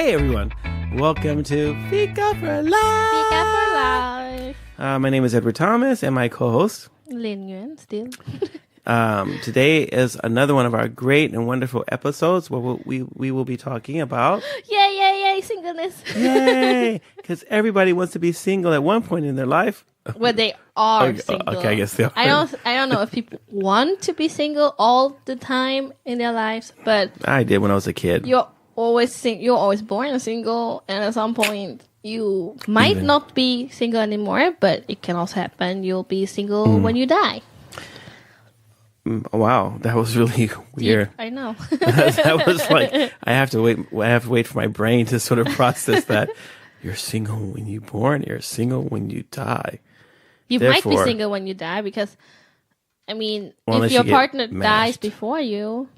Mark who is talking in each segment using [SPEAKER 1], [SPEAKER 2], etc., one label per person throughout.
[SPEAKER 1] Hey everyone, welcome to Fika for Life.
[SPEAKER 2] Fika for Life.
[SPEAKER 1] My name is Edward Thomas, and my co-host
[SPEAKER 2] Lin Nguyen, still.
[SPEAKER 1] Today is another one of our great and wonderful episodes where we will be talking about
[SPEAKER 2] Yay, singleness.
[SPEAKER 1] yay, because everybody wants to be single at one point in their life.
[SPEAKER 2] Well, they are single.
[SPEAKER 1] Okay, I guess they are.
[SPEAKER 2] I don't know if people want to be single all the time in their lives, but
[SPEAKER 1] I did when I was a kid.
[SPEAKER 2] you're always born single, and at some point you might not be single anymore, but it can also happen you'll be single when you die.
[SPEAKER 1] Wow, that was really weird.
[SPEAKER 2] I know.
[SPEAKER 1] That was like I have to wait for my brain to sort of process that. You're single when you're born. You're single when you die.
[SPEAKER 2] You might be single when you die because, I mean, if your partner dies before you,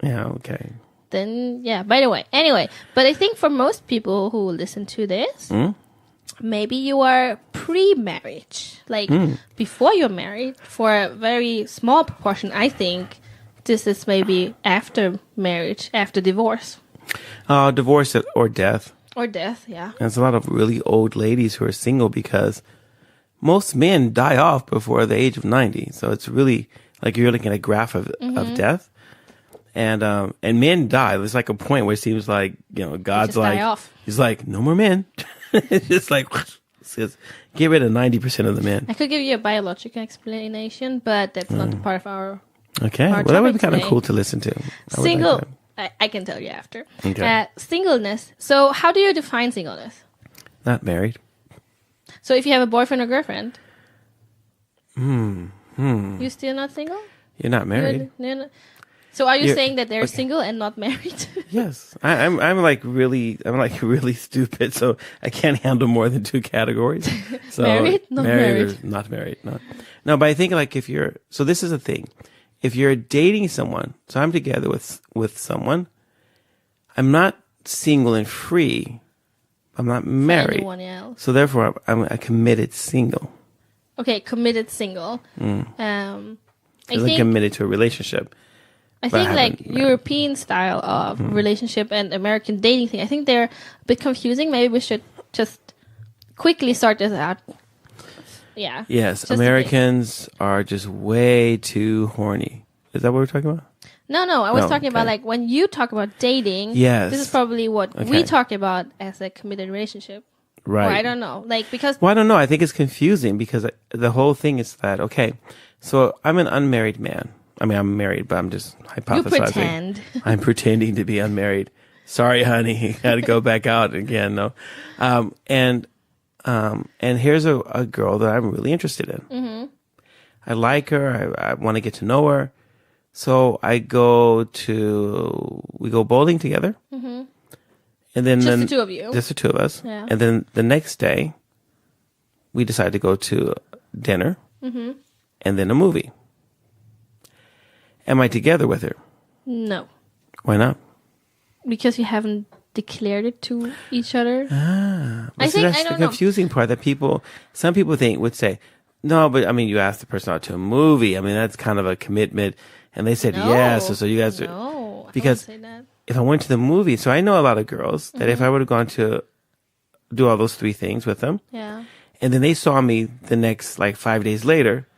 [SPEAKER 1] yeah, okay.
[SPEAKER 2] then yeah. By the way, anyway, but I think for most people who listen to this, maybe you are pre-marriage, like before you're married. For a very small proportion, I think this is maybe after marriage, after divorce.
[SPEAKER 1] Divorce or death.
[SPEAKER 2] Or death, yeah.
[SPEAKER 1] There's a lot of really old ladies who are single because most men die off before the age of 90. So it's really like you're looking at a graph of death. And men die. There's like a point where it seems like, God's like, he's like, no more men. It's just like, says, get rid of 90% of the men.
[SPEAKER 2] I could give you a biological explanation, but that's not part of our
[SPEAKER 1] Okay. Well, that would be kind of cool to listen to.
[SPEAKER 2] Single. I can tell you after.
[SPEAKER 1] Okay.
[SPEAKER 2] Singleness. So how do you define singleness?
[SPEAKER 1] Not married.
[SPEAKER 2] So if you have a boyfriend or girlfriend, you still not single?
[SPEAKER 1] You're not married.
[SPEAKER 2] So are you saying that they're single and not married?
[SPEAKER 1] Yes. I'm like really stupid, so I can't handle more than two categories. So
[SPEAKER 2] married? Not married.
[SPEAKER 1] Or not married. No, but I think like so this is a thing. If you're dating someone, so I'm together with someone, I'm not single and free. I'm not married.
[SPEAKER 2] Anyone else.
[SPEAKER 1] So therefore, I'm a committed single.
[SPEAKER 2] Okay, committed single. I think
[SPEAKER 1] committed to a relationship.
[SPEAKER 2] I think like European style of relationship and American dating thing, I think they're a bit confusing. Maybe we should just quickly sort this out. Yeah.
[SPEAKER 1] Yes, Americans are just way too horny. Is that what we're talking about?
[SPEAKER 2] No. I was talking about like when you talk about dating.
[SPEAKER 1] Yes.
[SPEAKER 2] This is probably what we talk about as a committed relationship.
[SPEAKER 1] Right.
[SPEAKER 2] Or I don't know. Like because.
[SPEAKER 1] Well, I don't know. I think it's confusing because the whole thing is that, okay, so I'm an unmarried man. I mean, I'm married, but I'm just hypothesizing.
[SPEAKER 2] You pretend.
[SPEAKER 1] I'm pretending to be unmarried. Sorry, honey. Got to go back out again. No. And here's a girl that I'm really interested in. Mm-hmm. I like her. I want to get to know her. So we go bowling together. Mm-hmm. And then
[SPEAKER 2] the two of you.
[SPEAKER 1] Just the two of us.
[SPEAKER 2] Yeah.
[SPEAKER 1] And then the next day, we decide to go to dinner. Mm-hmm. And then a movie. Am I together with her?
[SPEAKER 2] No.
[SPEAKER 1] Why not?
[SPEAKER 2] Because you haven't declared it to each other.
[SPEAKER 1] That's the confusing part that some people would say, no, but I mean, you asked the person out to a movie. I mean, that's kind of a commitment. And they said yes. So you guys are.
[SPEAKER 2] No,
[SPEAKER 1] because
[SPEAKER 2] I wouldn't say that.
[SPEAKER 1] If I went to the movie, so I know a lot of girls that if I would have gone to do all those three things with them.
[SPEAKER 2] Yeah.
[SPEAKER 1] And then they saw me the next, like 5 days later,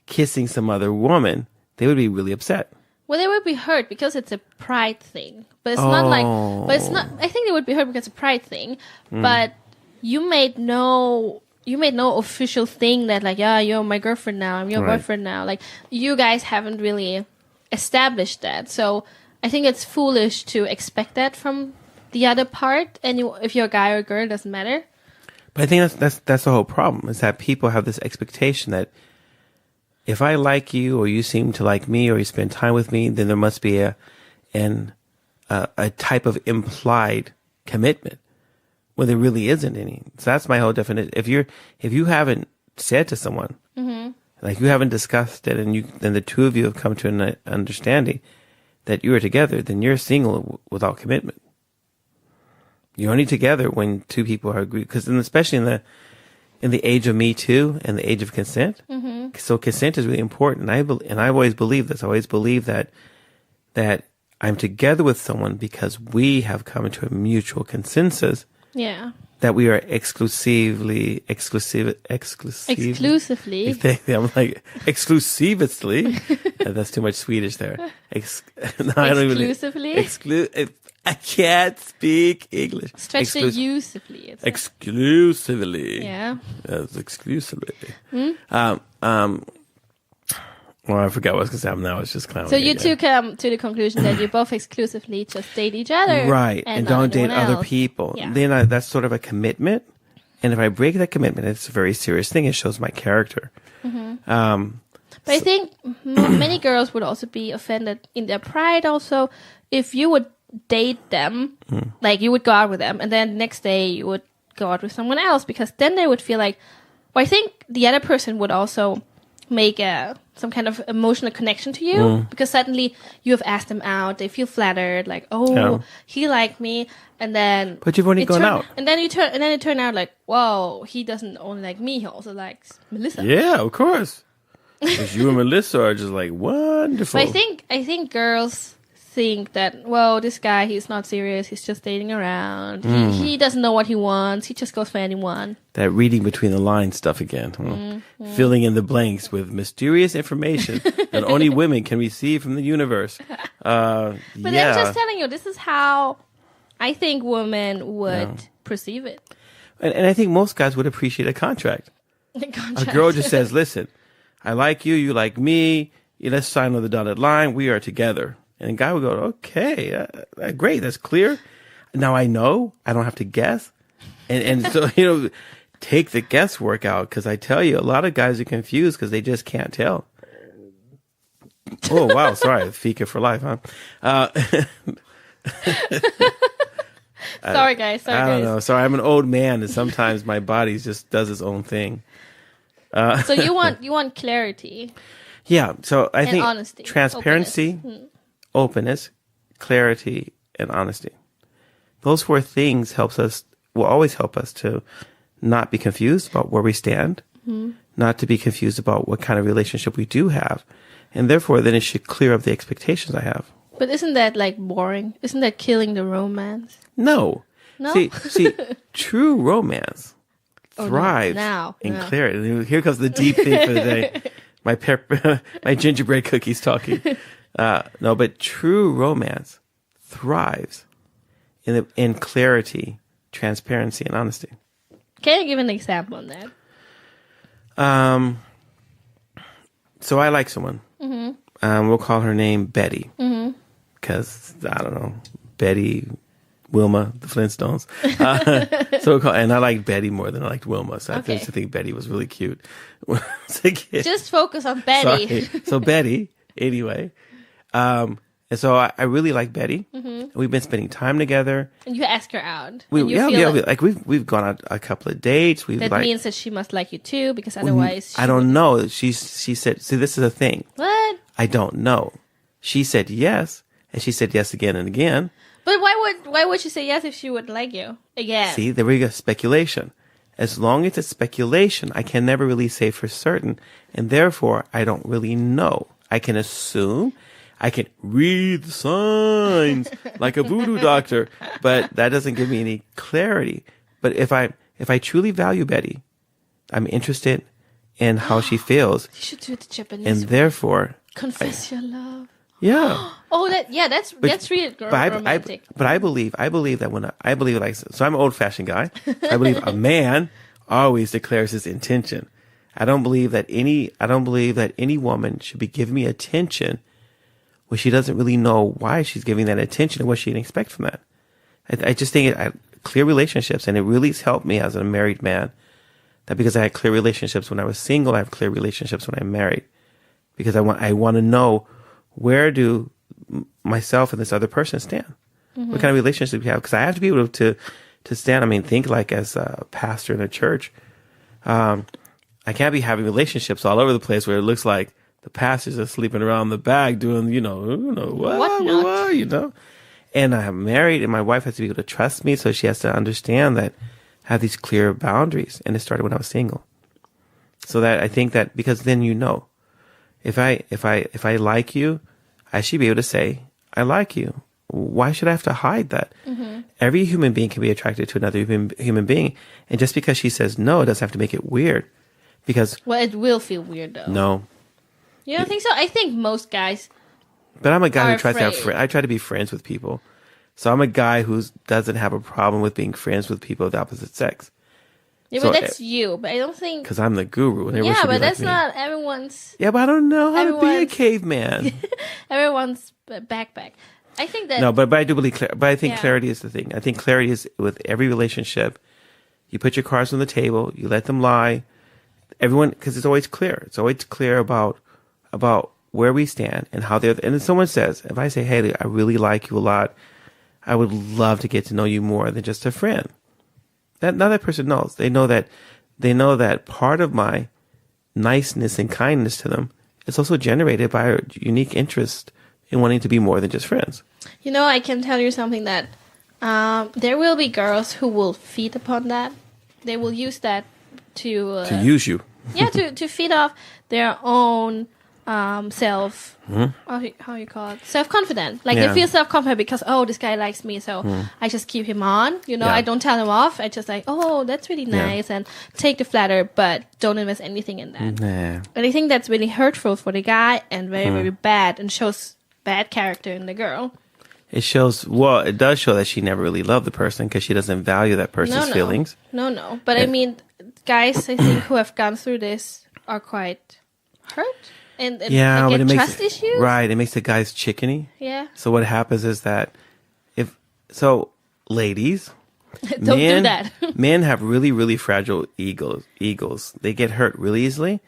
[SPEAKER 1] kissing some other woman, they would be really upset.
[SPEAKER 2] Well, they would be hurt because it's a pride thing. But it's not like, but it's not, I think they would be hurt because it's a pride thing. But you made no official thing that like, yeah, you're my girlfriend now, I'm your boyfriend now. Like, you guys haven't really established that. So I think it's foolish to expect that from the other part. And if you're a guy or a girl, it doesn't matter.
[SPEAKER 1] But I think that's the whole problem, is that people have this expectation that if I like you, or you seem to like me, or you spend time with me, then there must be a type of implied commitment, when there really isn't any. So that's my whole definition. If you haven't said to someone, like you haven't discussed it, and then the two of you have come to an understanding that you are together, then you're single without commitment. You're only together when two people are agreed, because especially in the age of Me Too and the age of consent. So consent is really important. And I've always believed this. I always believe that I'm together with someone because we have come to a mutual consensus
[SPEAKER 2] Yeah.
[SPEAKER 1] that we are exclusively.
[SPEAKER 2] Exclusively.
[SPEAKER 1] I'm like exclusively. That's too much Swedish there. No, I don't even.
[SPEAKER 2] Exclusively.
[SPEAKER 1] I can't speak English.
[SPEAKER 2] Stretch it usively.
[SPEAKER 1] Exclusively.
[SPEAKER 2] Yeah.
[SPEAKER 1] Yes, exclusively. Well, I forgot what I was going to say. Now it's just clowning.
[SPEAKER 2] So you two come to the conclusion that you both exclusively just date each other.
[SPEAKER 1] Right. And don't date other people.
[SPEAKER 2] Yeah.
[SPEAKER 1] Then that's sort of a commitment. And if I break that commitment, it's a very serious thing. It shows my character.
[SPEAKER 2] But I think many girls would also be offended in their pride also if you would date them, like you would go out with them, and then the next day you would go out with someone else, because then they would feel like, well, I think the other person would also make some kind of emotional connection to you, because suddenly you have asked them out, they feel flattered, like, he liked me, and then
[SPEAKER 1] but you've only gone out,
[SPEAKER 2] and then it turned out like, whoa, he doesn't only like me, he also likes Melissa.
[SPEAKER 1] Yeah, of course. Because you and Melissa are just like wonderful.
[SPEAKER 2] But I think girls think that, well, this guy, he's not serious, he's just dating around, he doesn't know what he wants, he just goes for anyone.
[SPEAKER 1] That reading between the lines stuff again. Filling in the blanks with mysterious information that only women can receive from the universe.
[SPEAKER 2] But I'm just telling you, this is how I think women would perceive it.
[SPEAKER 1] And I think most guys would appreciate a contract. A girl just says, listen, I like you, you like me, let's sign on the dotted line, we are together. And the guy would go, okay, great, that's clear. Now I know, I don't have to guess. And so, take the guesswork out, because I tell you, a lot of guys are confused because they just can't tell. Oh, wow, sorry, Fika for life, huh?
[SPEAKER 2] Sorry, guys.
[SPEAKER 1] I don't know. Sorry, I'm an old man, and sometimes my body just does its own thing.
[SPEAKER 2] So you want clarity.
[SPEAKER 1] Yeah, so I think
[SPEAKER 2] honesty,
[SPEAKER 1] transparency, openness, clarity, and honesty. Those 4 things will always help us to not be confused about where we stand, not to be confused about what kind of relationship we do have, and therefore then it should clear up the expectations I have.
[SPEAKER 2] But isn't that like boring? Isn't that killing the romance?
[SPEAKER 1] No. See, true romance thrives in clarity. Here comes the deep thing for the day. My gingerbread cookies talking. No, but true romance thrives in clarity, transparency, and honesty.
[SPEAKER 2] Can you give an example on that?
[SPEAKER 1] So I like someone. We'll call her name Betty. Because, I don't know, Betty, Wilma, the Flintstones. And I liked Betty more than I liked Wilma. So I used to think Betty was really cute.
[SPEAKER 2] Just focus on Betty.
[SPEAKER 1] So Betty, anyway. And so I really like Betty. We've been spending time together.
[SPEAKER 2] And you ask her out.
[SPEAKER 1] We've gone on a couple of dates.
[SPEAKER 2] That means that she must like you too, because otherwise
[SPEAKER 1] I don't know. She said, see, this is a thing.
[SPEAKER 2] What?
[SPEAKER 1] I don't know. She said yes, and she said yes again and again.
[SPEAKER 2] But why would she say yes if she would like you again?
[SPEAKER 1] See, there we go. Speculation. As long as it's speculation, I can never really say for certain, and therefore I don't really know. I can assume. I can read the signs like a voodoo doctor, but that doesn't give me any clarity. But if I truly value Betty, I'm interested in how she feels. You
[SPEAKER 2] should do it the Japanese
[SPEAKER 1] and
[SPEAKER 2] way.
[SPEAKER 1] Therefore
[SPEAKER 2] confess your love.
[SPEAKER 1] Yeah.
[SPEAKER 2] That's really romantic.
[SPEAKER 1] But I believe that I believe like so I'm an old fashioned guy. I believe a man always declares his intention. I don't believe that any woman should be giving me attention when she doesn't really know why she's giving that attention and what she can expect from that. I just think clear relationships, and it really has helped me as a married man. That because I had clear relationships when I was single, I have clear relationships when I'm married. Because I want to know, where do myself and this other person stand? What kind of relationship we have? Because I have to be able to stand. I mean, think like as a pastor in a church. I can't be having relationships all over the place where it looks like the pastors are sleeping around the back doing, what. And I'm married, and my wife has to be able to trust me, so she has to understand that I have these clear boundaries. And it started when I was single. So that I think that because then if I like you, I should be able to say I like you. Why should I have to hide that? Every human being can be attracted to another human being. And just because she says no, it doesn't have to make it weird. Because...
[SPEAKER 2] Well, it will feel weird, though.
[SPEAKER 1] No.
[SPEAKER 2] You don't think so? I think most guys...
[SPEAKER 1] But I'm a guy who tries to have friends. I try to be friends with people. So I'm a guy who doesn't have a problem with being friends with people of the opposite sex.
[SPEAKER 2] Yeah, but that's you. But I don't think...
[SPEAKER 1] Because I'm the guru. And
[SPEAKER 2] yeah, but that's not everyone's...
[SPEAKER 1] Yeah, but I don't know how to be a caveman.
[SPEAKER 2] Everyone's backpack. I think that...
[SPEAKER 1] No, but I do believe... But I think clarity is the thing. I think clarity is with every relationship. You put your cards on the table. You let them lie. Everyone... Because it's always clear. It's always clear about where we stand and how they're... And if someone says... If I say, hey, I really like you a lot. I would love to get to know you more than just a friend. Now that person knows. They know that part of my niceness and kindness to them is also generated by a unique interest in wanting to be more than just friends.
[SPEAKER 2] You know, I can tell you something that there will be girls who will feed upon that. They will use that to
[SPEAKER 1] use you.
[SPEAKER 2] Yeah, to feed off their own self. How you call it? Self-confident. Like they feel self-confident because this guy likes me, so I just keep him on. You know, I don't tell him off. I just like, that's really nice, and take the flatter, but don't invest anything in that.
[SPEAKER 1] Nah.
[SPEAKER 2] And I think that's really hurtful for the guy and very very bad, and shows bad character in the girl.
[SPEAKER 1] It shows. Well, it does show that she never really loved the person because she doesn't value that person's feelings.
[SPEAKER 2] No. But I mean, guys, I think who have gone through this are quite hurt. And get it trust issues?
[SPEAKER 1] Right, it makes the guys chickeny.
[SPEAKER 2] Yeah.
[SPEAKER 1] So what happens is that ladies,
[SPEAKER 2] don't do that.
[SPEAKER 1] Men have really, really fragile egos. They get hurt really easily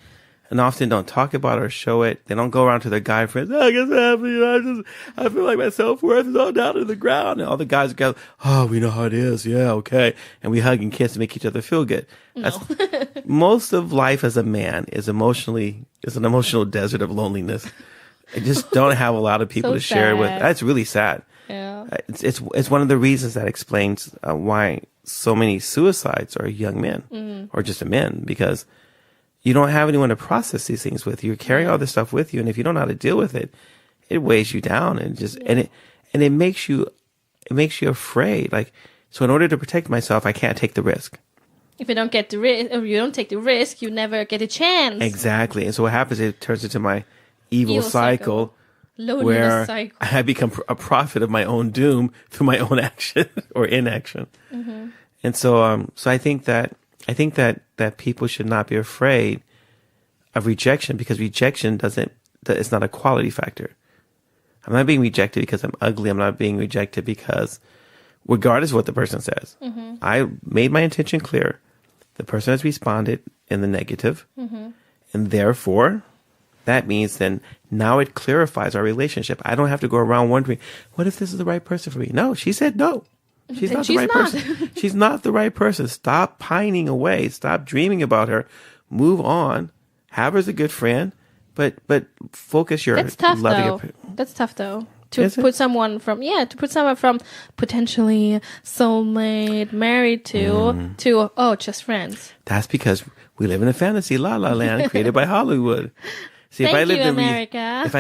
[SPEAKER 1] and often don't talk about it or show it. They don't go around to their guy friends, I guess I feel like my self-worth is all down to the ground. And all the guys go, we know how it is. Yeah, okay. And we hug and kiss and make each other feel good.
[SPEAKER 2] No.
[SPEAKER 1] Most of life as a man is an emotional desert of loneliness. I just don't have a lot of people to share it with. That's really sad.
[SPEAKER 2] Yeah.
[SPEAKER 1] It's one of the reasons that explains why so many suicides are young men or just men, because you don't have anyone to process these things with. You're carrying all this stuff with you, and if you don't know how to deal with it, it weighs you down and it makes you afraid. Like, so in order to protect myself, I can't take the risk.
[SPEAKER 2] If you don't get the risk, or you don't take the risk, you never get a chance.
[SPEAKER 1] Exactly. And so what happens, it turns into my evil cycle where cycle. I become a prophet of my own doom through my own action or inaction. Mm-hmm. And so I think that people should not be afraid of rejection, because rejection it's not a quality factor. I'm not being rejected because I'm ugly. I'm not being rejected because, regardless of what the person says, I made my intention clear. The person has responded in the negative, and therefore, that means then now it clarifies our relationship. I don't have to go around wondering, what if this is the right person for me? No, she said no. She's not the right person. She's not the right person. Stop pining away. Stop dreaming about her. Move on. Have her as a good friend, but focus your
[SPEAKER 2] That's tough, though. That's tough, though. To put someone from potentially soulmate, married to just friends.
[SPEAKER 1] That's because we live in a fantasy la la land created by Hollywood. See,
[SPEAKER 2] if I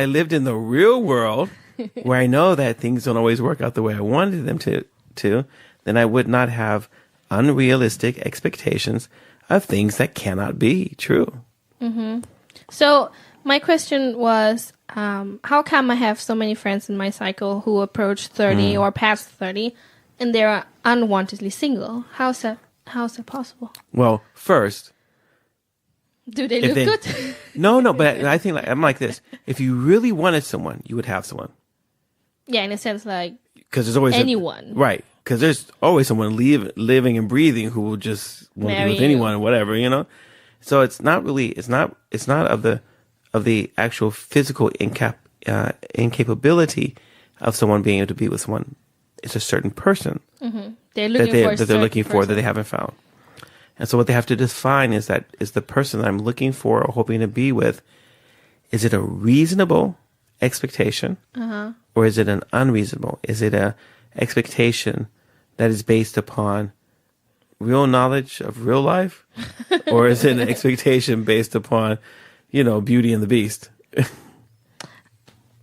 [SPEAKER 1] lived in the real world where I know that things don't always work out the way I wanted them to, then I would not have unrealistic expectations of things that cannot be true.
[SPEAKER 2] Mm-hmm. So my question was, how come I have so many friends in my cycle who approach 30 or past 30 and they're unwantedly single? How's that possible?
[SPEAKER 1] Well, first,
[SPEAKER 2] do they look good?
[SPEAKER 1] No, but I think I'm like this. If you really wanted someone, you would have someone.
[SPEAKER 2] Yeah, in a sense, like,
[SPEAKER 1] because there's always
[SPEAKER 2] anyone,
[SPEAKER 1] right? Because there's always someone living and breathing who will just want to be with anyone or whatever, you know. So it's not really, it's not of the actual physical incapability of someone being able to be with someone. It's a certain person
[SPEAKER 2] they're looking for
[SPEAKER 1] that they haven't found. And so what they have to define is the person that I'm looking for or hoping to be with. Is it a reasonable expectation, or is it an unreasonable? Is it a expectation that is based upon real knowledge of real life, or is it an expectation based upon, Beauty and the Beast?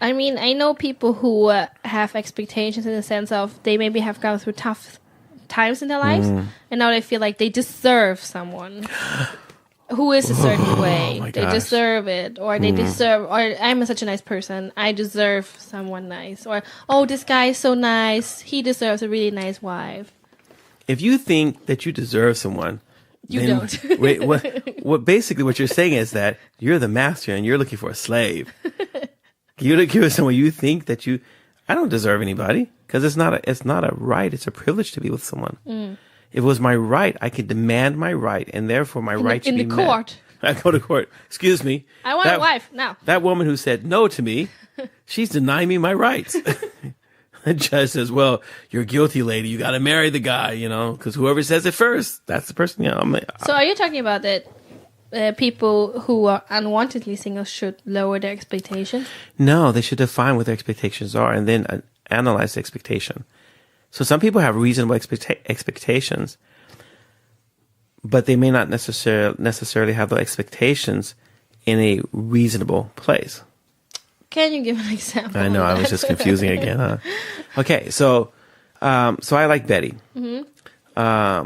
[SPEAKER 2] I mean, I know people who have expectations in the sense of they maybe have gone through tough times in their lives, and now they feel like they deserve someone who is a certain way. They deserve it, or they deserve, or I'm such a nice person, I deserve someone nice, or oh, this guy is so nice, he deserves a really nice wife.
[SPEAKER 1] If you think that you deserve someone,
[SPEAKER 2] you don't.
[SPEAKER 1] Wait, what basically what you're saying is that you're the master and you're looking for a slave. You're looking for someone you think that I don't deserve anybody, because it's not a right, it's a privilege to be with someone. If it was my right, I could demand my right, and therefore my right should be met. In the court. I go to court. Excuse me.
[SPEAKER 2] I want a wife now.
[SPEAKER 1] That woman who said no to me, she's denying me my rights. The judge says, well, you're guilty, lady. You got to marry the guy, because whoever says it first, that's the person.
[SPEAKER 2] So are you talking about that people who are unwantedly single should lower their expectations?
[SPEAKER 1] No, they should define what their expectations are and then analyze the expectation. So some people have reasonable expectations, but they may not necessarily have the expectations in a reasonable place.
[SPEAKER 2] Can you give an example?
[SPEAKER 1] I know, I was just confusing again, huh? Okay, so I like Betty. And I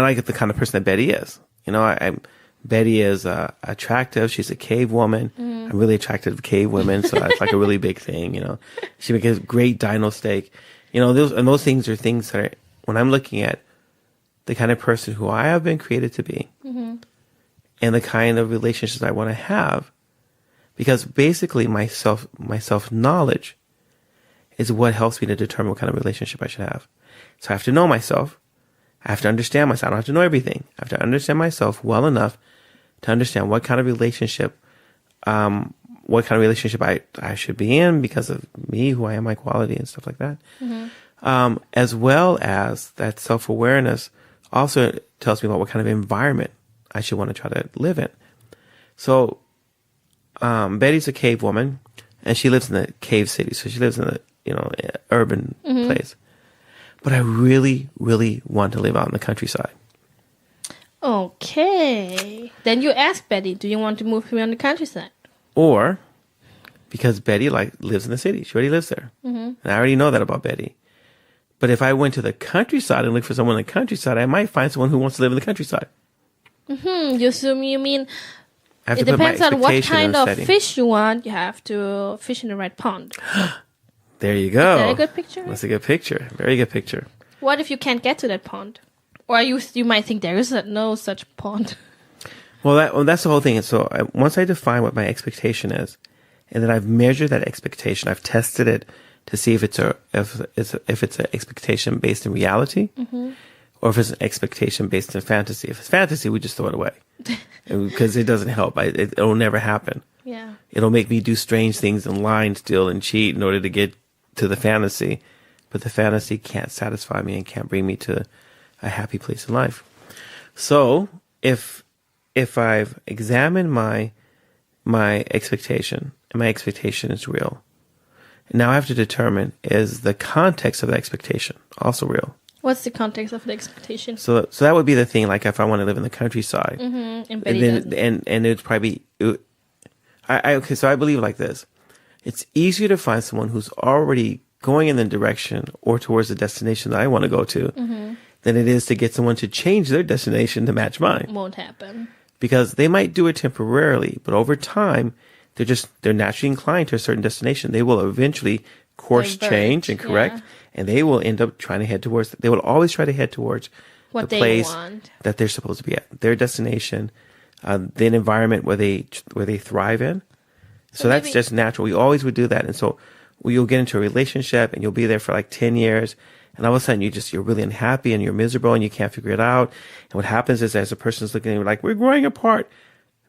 [SPEAKER 1] like the kind of person that Betty is. Betty is attractive. She's a cave woman. I'm really attracted to cave women, so that's like a really big thing, She makes a great dino steak. Those things are things that when I'm looking at the kind of person who I have been created to be, and the kind of relationships I want to have, because basically my self-knowledge is what helps me to determine what kind of relationship I should have. So I have to know myself. I have to understand myself. I don't have to know everything. I have to understand myself well enough to understand what kind of relationship I should be in because of me, who I am, my quality, and stuff like that. As well as that self-awareness also tells me about what kind of environment I should want to try to live in. So Betty's a cave woman, and she lives in the cave city. So she lives in the urban place. But I really, really want to live out in the countryside.
[SPEAKER 2] Okay. Then you ask Betty, do you want to move here on the countryside?
[SPEAKER 1] Or, because Betty lives in the city. She already lives there. And I already know that about Betty. But if I went to the countryside and looked for someone in the countryside, I might find someone who wants to live in the countryside.
[SPEAKER 2] You mean... It depends on what kind of fish you want. You have to fish in the right pond.
[SPEAKER 1] There you go.
[SPEAKER 2] Is that a good picture?
[SPEAKER 1] That's a good picture. Very good picture.
[SPEAKER 2] What if you can't get to that pond? Or you might think there is no such pond.
[SPEAKER 1] Well, that's the whole thing. And so once I define what my expectation is, and then I've measured that expectation, I've tested it to see if it's an expectation based in reality, or if it's an expectation based in fantasy. If it's fantasy, we just throw it away. Because it doesn't help. It'll never happen.
[SPEAKER 2] Yeah.
[SPEAKER 1] It'll make me do strange things and lie and steal and cheat in order to get to the fantasy. But the fantasy can't satisfy me and can't bring me to a happy place in life. So if I've examined my expectation, and my expectation is real, now I have to determine, is the context of the expectation also real?
[SPEAKER 2] What's the context of the expectation?
[SPEAKER 1] So that would be the thing. Like if I want to live in the countryside,
[SPEAKER 2] and
[SPEAKER 1] it'd probably be. Okay, so I believe like this: it's easier to find someone who's already going in the direction or towards the destination that I want to go to, than it is to get someone to change their destination to match mine.
[SPEAKER 2] Won't happen,
[SPEAKER 1] because they might do it temporarily, but over time, they're naturally inclined to a certain destination. They will eventually course change and correct. Yeah. And they will end up trying to head towards, they will always try to head towards the place that they're supposed to be at, their destination, the environment where they thrive in. So that's just natural. We always would do that. And so you'll get into a relationship and you'll be there for like 10 years. And all of a sudden you're really unhappy and you're miserable and you can't figure it out. And what happens is as a person's looking at you like, we're growing apart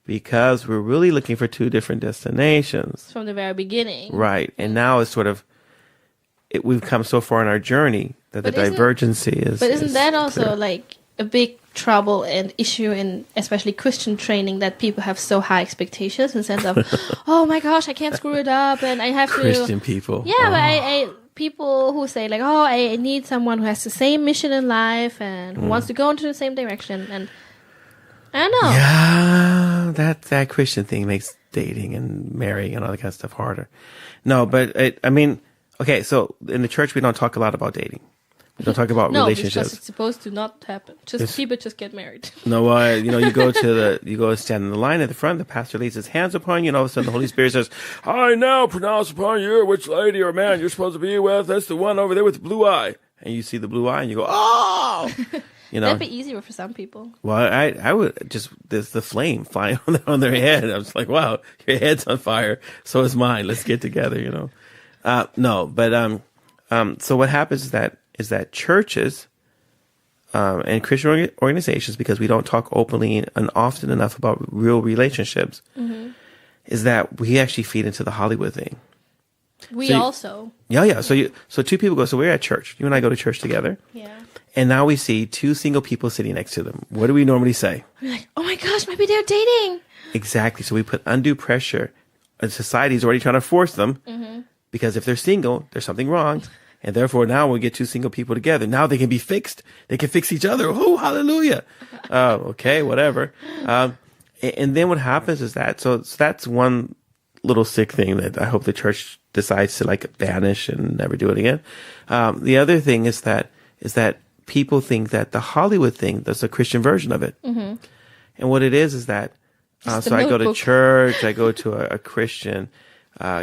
[SPEAKER 1] because we're really looking for two different destinations.
[SPEAKER 2] From the very beginning.
[SPEAKER 1] Right. And now it's sort of, we've come so far in our journey that the divergency is.
[SPEAKER 2] But isn't that also
[SPEAKER 1] clear.
[SPEAKER 2] like a big trouble and issue in especially Christian training, that people have so high expectations in the sense of, oh my gosh, I can't screw it up and I have
[SPEAKER 1] Christian people.
[SPEAKER 2] Yeah, but people who say like, oh, I need someone who has the same mission in life and who wants to go into the same direction. And I don't know.
[SPEAKER 1] Yeah, that Christian thing makes dating and marrying and all that kind of stuff harder. No, but okay, so in the church, we don't talk a lot about dating. We don't talk about relationships.
[SPEAKER 2] No, because it's supposed to not happen. People just get married.
[SPEAKER 1] No, you go stand in the line at the front, the pastor lays his hands upon you, and all of a sudden the Holy Spirit says, I now pronounce upon you which lady or man you're supposed to be with. That's the one over there with the blue eye. And you see the blue eye and you go, oh!
[SPEAKER 2] That'd be easier for some people.
[SPEAKER 1] Well, I would just, there's the flame flying on their head. I was like, wow, your head's on fire. So is mine. Let's get together, So what happens is that churches and Christian organizations, because we don't talk openly and often enough about real relationships, is that we actually feed into the Hollywood thing.
[SPEAKER 2] Also.
[SPEAKER 1] Yeah. So two people go, so we're at church. You and I go to church together.
[SPEAKER 2] Yeah.
[SPEAKER 1] And now we see two single people sitting next to them. What do we normally say?
[SPEAKER 2] We're like, oh my gosh, maybe they're dating.
[SPEAKER 1] Exactly. So we put undue pressure. And society's already trying to force them. Because if they're single, there's something wrong. And therefore, now we get two single people together. Now they can be fixed. They can fix each other. Oh, hallelujah. Okay, whatever. And then what happens is that, so that's one little sick thing that I hope the church decides to banish and never do it again. The other thing is that people think that the Hollywood thing, that's a Christian version of it. And what it is that, so I go to church, I go to a Christian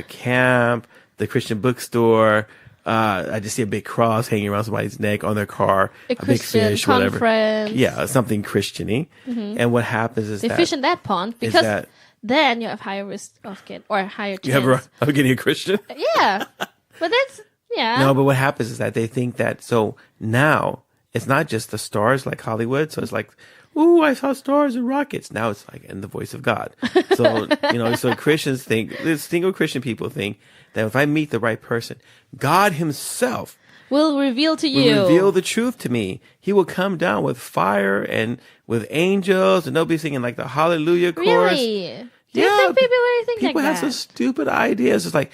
[SPEAKER 1] camp, the Christian bookstore. I just see a big cross hanging around somebody's neck on their car, a big fish,
[SPEAKER 2] conference.
[SPEAKER 1] Whatever. Yeah, something Christian-y. And what happens is
[SPEAKER 2] they fish in that pond because then you have higher risk of higher chance.
[SPEAKER 1] You have of getting a Christian?
[SPEAKER 2] Yeah. But that's, yeah.
[SPEAKER 1] No, but what happens is that they think that, so now it's not just the stars like Hollywood. So it's like, ooh, I saw stars and rockets. Now it's like in the voice of God. So, so Christians think, single Christian people think that if I meet the right person, God himself
[SPEAKER 2] will reveal to you.
[SPEAKER 1] Will reveal the truth to me. He will come down with fire and with angels, and they'll be singing like the Hallelujah chorus.
[SPEAKER 2] Really? Do you think people really think like that?
[SPEAKER 1] People have some stupid ideas. It's like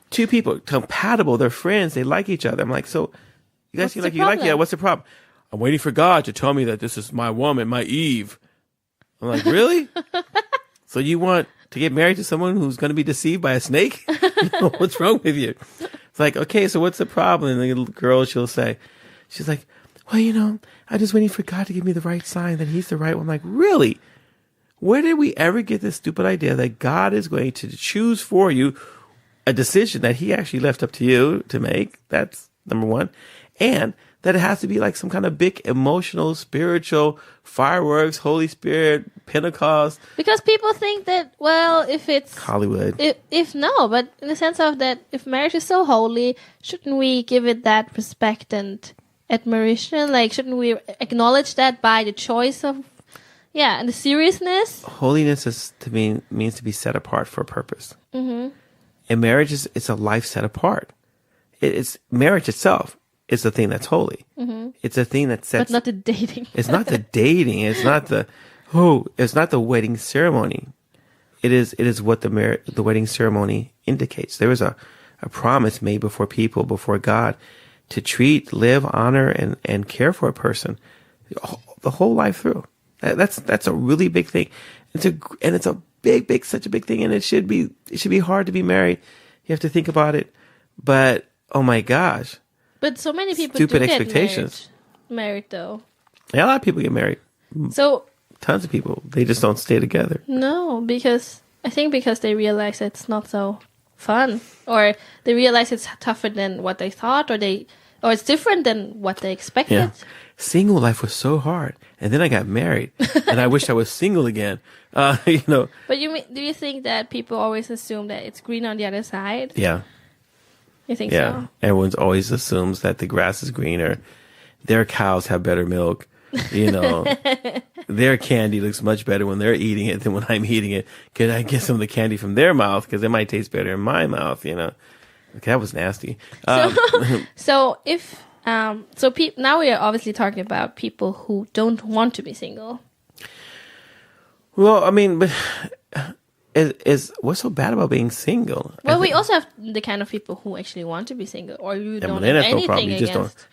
[SPEAKER 1] two people compatible, they're friends, they like each other. I'm like, so you guys seem like you like, yeah, what's the problem? I'm waiting for God to tell me that this is my woman, my Eve. I'm like, really? So you want to get married to someone who's going to be deceived by a snake? What's wrong with you? It's like, okay, so what's the problem? And the little girl, she's like, well, I'm just waiting for God to give me the right sign that he's the right one. I'm like, really? Where did we ever get this stupid idea that God is going to choose for you a decision that he actually left up to you to make? That's number one. And that it has to be like some kind of big emotional, spiritual, fireworks, Holy Spirit, Pentecost.
[SPEAKER 2] Because people think that, well, if it's
[SPEAKER 1] Hollywood.
[SPEAKER 2] But in the sense of that, if marriage is so holy, shouldn't we give it that respect and admiration? Like, shouldn't we acknowledge that by the choice of, and the seriousness?
[SPEAKER 1] Holiness means to be set apart for a purpose. Mm-hmm. And marriage it's a life set apart. It's marriage itself. It's the thing that's holy. Mm-hmm. It's a thing that sets.
[SPEAKER 2] But not the dating.
[SPEAKER 1] It's not the dating. It's not it's not the wedding ceremony. It is what the wedding ceremony indicates. There was a promise made before God, to treat, live, honor, and care for a person the whole life through. That's a really big thing. It's a big, such a big thing. And it should be hard to be married. You have to think about it. But, oh my gosh.
[SPEAKER 2] But so many people
[SPEAKER 1] Stupid
[SPEAKER 2] do
[SPEAKER 1] expectations.
[SPEAKER 2] get married though.
[SPEAKER 1] Yeah, a lot of people get married.
[SPEAKER 2] So
[SPEAKER 1] tons of people, they just don't stay together.
[SPEAKER 2] No, because they realize it's not so fun, or they realize it's tougher than what they thought, or it's different than what they expected.
[SPEAKER 1] Yeah. Single life was so hard, and then I got married, and I wish I was single again. But do
[SPEAKER 2] you think that people always assume that it's green on the other side?
[SPEAKER 1] Yeah.
[SPEAKER 2] You think so?
[SPEAKER 1] Everyone always assumes that the grass is greener. Their cows have better milk. Their candy looks much better when they're eating it than when I'm eating it. Could I get some of the candy from their mouth? Because it might taste better in my mouth, Okay, that was nasty.
[SPEAKER 2] So now we are obviously talking about people who don't want to be single.
[SPEAKER 1] Well, I mean, but is what's so bad about being single?
[SPEAKER 2] Well, we also have the kind of people who actually want to be single, or you don't have anything
[SPEAKER 1] no problem.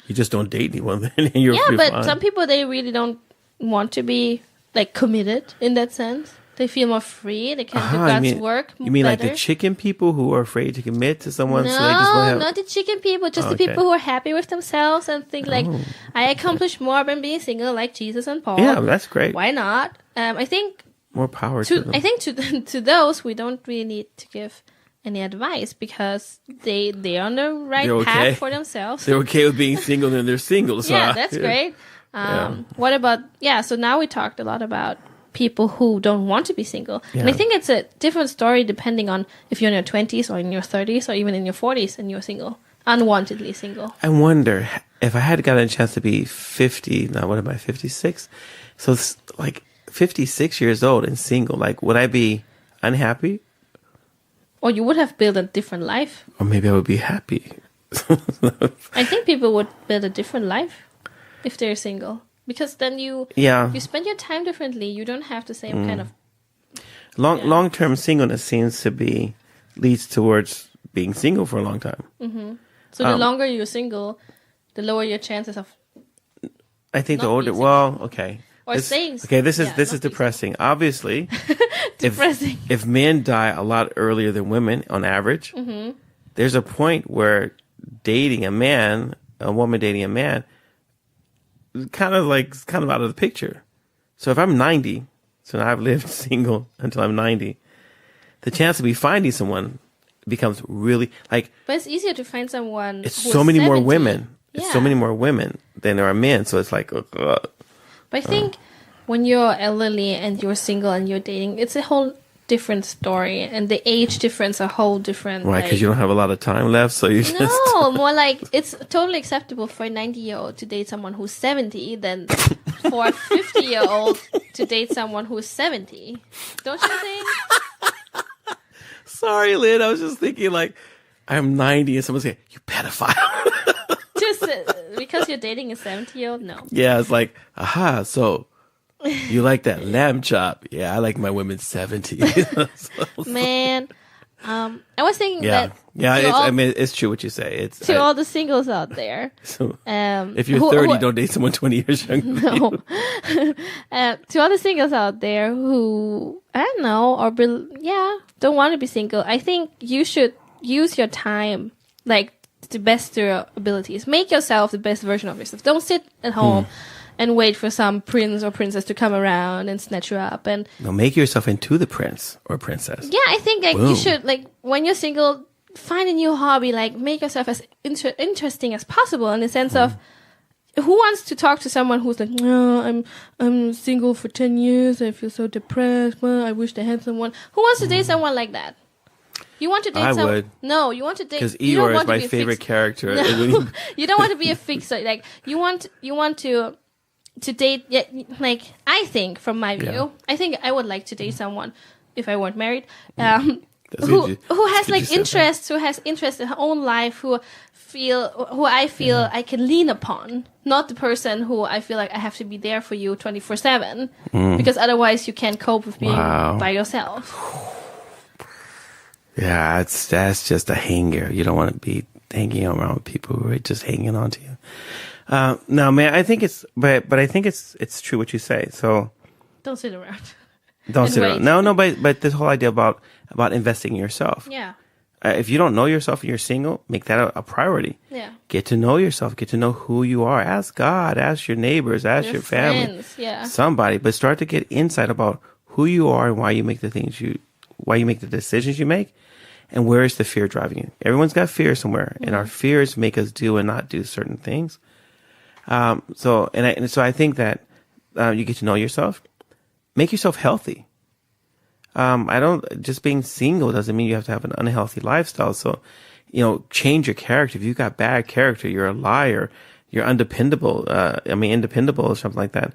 [SPEAKER 1] You just don't date anyone. Then you're
[SPEAKER 2] but
[SPEAKER 1] fine.
[SPEAKER 2] Some people, they really don't want to be like committed in that sense. They feel more free. They can do
[SPEAKER 1] you
[SPEAKER 2] God's
[SPEAKER 1] mean,
[SPEAKER 2] work
[SPEAKER 1] You mean
[SPEAKER 2] better.
[SPEAKER 1] like the chicken people who are afraid to commit to someone?
[SPEAKER 2] No,
[SPEAKER 1] So they just want to have...
[SPEAKER 2] not the chicken people. Just the people who are happy with themselves and think like, I accomplished more by being single, like Jesus and Paul.
[SPEAKER 1] Yeah, that's great.
[SPEAKER 2] Why not? I think
[SPEAKER 1] more power to them.
[SPEAKER 2] I think to those we don't really need to give any advice because they're on the right path for themselves.
[SPEAKER 1] They're okay with being single and they're single. So
[SPEAKER 2] yeah, that's great. What about so now we talked a lot about people who don't want to be single. Yeah. And I think it's a different story depending on if you're in your 20s or in your 30s or even in your 40s and you're single, unwantedly single.
[SPEAKER 1] I wonder if I had gotten a chance to be 50, now what am I, 56? So it's like 56 years old and single, like would I be unhappy?
[SPEAKER 2] Or you would have built a different life.
[SPEAKER 1] Or maybe I would be happy.
[SPEAKER 2] I think people would build a different life if they're single. Because then you spend your time differently. You don't have the same kind of...
[SPEAKER 1] Long-term singleness seems to leads towards being single for a long time.
[SPEAKER 2] Mm-hmm. So the longer you're single, the lower your chances of...
[SPEAKER 1] I think the older... Well, okay.
[SPEAKER 2] Or staying...
[SPEAKER 1] Okay, this is depressing. Obviously,
[SPEAKER 2] depressing.
[SPEAKER 1] If men die a lot earlier than women on average, there's a point where dating a woman dating a man... kind of out of the picture. So if I'm 90, so now I've lived single until I'm 90, the chance of me finding someone becomes really like.
[SPEAKER 2] But it's easier to find someone.
[SPEAKER 1] It's so many more women. Yeah. It's so many more women than there are men. So it's like.
[SPEAKER 2] But I think when you're elderly and you're single and you're dating, it's a whole different story, and the age difference a whole different.
[SPEAKER 1] Right, because you don't have a lot of time left, so you just.
[SPEAKER 2] No, more like it's totally acceptable for a 90-year-old to date someone who's 70 than for a 50-year-old to date someone who's 70. Don't you think?
[SPEAKER 1] Sorry, Lynn. I was just thinking like, I'm 90 and someone's saying, you pedophile.
[SPEAKER 2] Just because you're dating a 70-year-old? No.
[SPEAKER 1] Yeah, it's like, aha, so you like that lamb chop? Yeah, I like my women 70.
[SPEAKER 2] Man, I was thinking that.
[SPEAKER 1] Yeah, I mean, it's true what you say. It's
[SPEAKER 2] all the singles out there.
[SPEAKER 1] So, if you're 30, don't date someone 20 years younger.
[SPEAKER 2] No. To all the singles out there who I don't know or don't want to be single, I think you should use your time like the best to your abilities. Make yourself the best version of yourself. Don't sit at home and wait for some prince or princess to come around and snatch you up. And
[SPEAKER 1] no, make yourself into the prince or princess.
[SPEAKER 2] Yeah, I think like you should, like when you're single, find a new hobby. Like make yourself as interesting as possible in the sense of who wants to talk to someone who's like, no, I'm single for 10 years. I feel so depressed. Well, I wish I had someone. Who wants to date someone like that? You want to date someone? I would. No, you want to date...
[SPEAKER 1] Because Eeyore is my favorite character.
[SPEAKER 2] No, you don't want to be a fixer. Like, you want to date... Yeah, like, I think, from my view, I think I would like to date someone, if I weren't married, who has, like, interests, who has interests in her own life, who I feel I can lean upon. Not the person who I feel like I have to be there for you 24/7. Because otherwise you can't cope with being by yourself.
[SPEAKER 1] Yeah, that's just a hanger. You don't want to be hanging around with people who are just hanging on to you. No, man, I think but I think it's true what you say. So
[SPEAKER 2] don't sit around.
[SPEAKER 1] Don't sit around. No, but this whole idea about investing in yourself.
[SPEAKER 2] Yeah.
[SPEAKER 1] If you don't know yourself and you're single, make that a priority.
[SPEAKER 2] Yeah.
[SPEAKER 1] Get to know yourself. Get to know who you are. Ask God. Ask your neighbors. Ask your family.
[SPEAKER 2] Friends, yeah.
[SPEAKER 1] Somebody. But start to get insight about who you are and why you make the decisions you make. And where is the fear driving you? Everyone's got fear somewhere, and our fears make us do and not do certain things. So I think that you get to know yourself, make yourself healthy. Just being single doesn't mean you have to have an unhealthy lifestyle. So, change your character. If you've got bad character, you're a liar, you're undependable. Independable or something like that.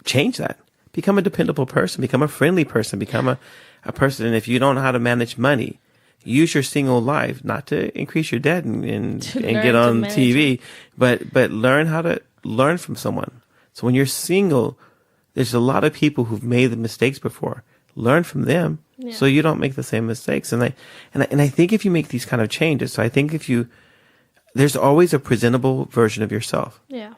[SPEAKER 1] Change that. Become a dependable person. Become a friendly person. Become a person. And if you don't know how to manage money, use your single life not to increase your debt and get on TV, but learn how to learn from someone. So when you're single, there's a lot of people who've made the mistakes before. Learn from them so you don't make the same mistakes. And I think if you make these kind of changes, so I think there's always a presentable version of yourself.
[SPEAKER 2] Yeah.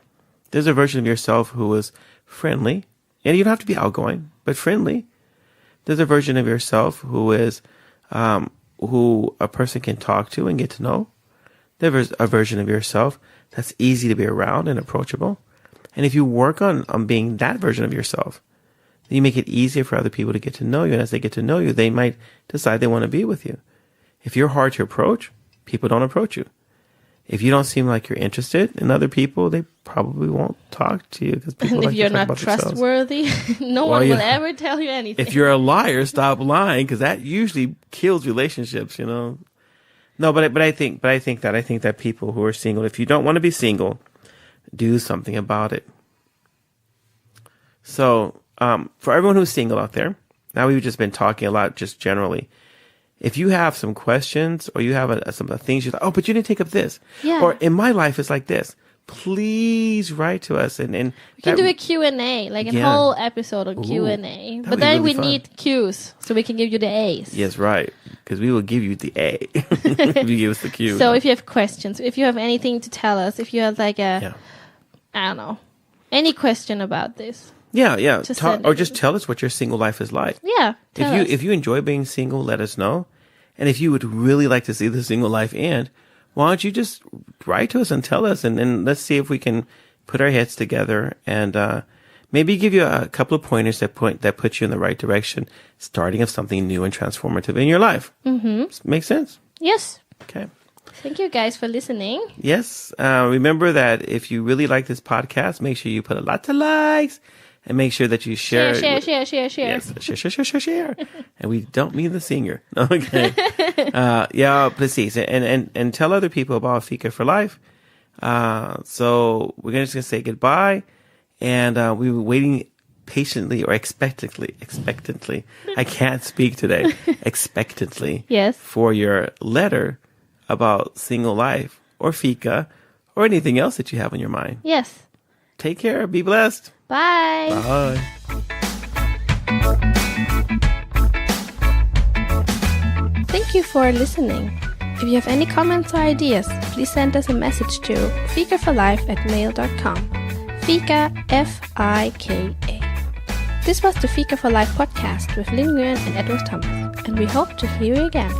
[SPEAKER 1] There's a version of yourself who is friendly, and you don't have to be outgoing, but friendly. There's a version of yourself who is, who a person can talk to and get to know. There's a version of yourself that's easy to be around and approachable. And if you work on being that version of yourself, then you make it easier for other people to get to know you. And as they get to know you, they might decide they want to be with you. If you're hard to approach, people don't approach you. If you don't seem like you're interested in other people, they probably won't talk to you because people
[SPEAKER 2] And
[SPEAKER 1] like
[SPEAKER 2] if you're
[SPEAKER 1] to talk
[SPEAKER 2] not
[SPEAKER 1] about
[SPEAKER 2] trustworthy, no one will ever tell you anything.
[SPEAKER 1] If you're a liar, stop lying, because that usually kills relationships. No, but I think that people who are single, if you don't want to be single, do something about it. So, for everyone who's single out there, now we've just been talking a lot, just generally. If you have some questions or you have some things you're like, oh, but you didn't take up this.
[SPEAKER 2] Yeah.
[SPEAKER 1] Or in my life, it's like this. Please write to us. And
[SPEAKER 2] we can do a Q&A, like a whole episode of Q&A. But then we need Qs so we can give you the A's.
[SPEAKER 1] Yes, right. Because we will give you the A if you give us the Q.
[SPEAKER 2] So if you have questions, if you have anything to tell us, if you have like I don't know, any question about this.
[SPEAKER 1] Yeah. Just tell us what your single life is like.
[SPEAKER 2] Yeah.
[SPEAKER 1] If you enjoy being single, let us know. And if you would really like to see the single life end, why don't you just write to us and tell us, and let's see if we can put our heads together and maybe give you a couple of pointers that put you in the right direction, starting of something new and transformative in your life. Mm-hmm. Make sense?
[SPEAKER 2] Yes.
[SPEAKER 1] Okay.
[SPEAKER 2] Thank you guys for listening.
[SPEAKER 1] Yes. Remember that if you really like this podcast, make sure you put a lot of likes. And make sure that you share.
[SPEAKER 2] Share.
[SPEAKER 1] Yes, share. And we don't mean the singer. Okay. Precis. And tell other people about Fika for Life. So we're just going to say goodbye. And we were waiting patiently or expectantly. I can't speak today. Expectantly.
[SPEAKER 2] Yes.
[SPEAKER 1] For your letter about single life or Fika or anything else that you have on your mind.
[SPEAKER 2] Yes.
[SPEAKER 1] Take care. Be blessed.
[SPEAKER 2] Bye.
[SPEAKER 1] Bye.
[SPEAKER 2] Thank you for listening. If you have any comments or ideas, please send us a message to fikaforlife@mail.com. Fika, F-I-K-A. This was the Fika for Life podcast with Lin Nguyen and Edward Thomas, and we hope to hear you again.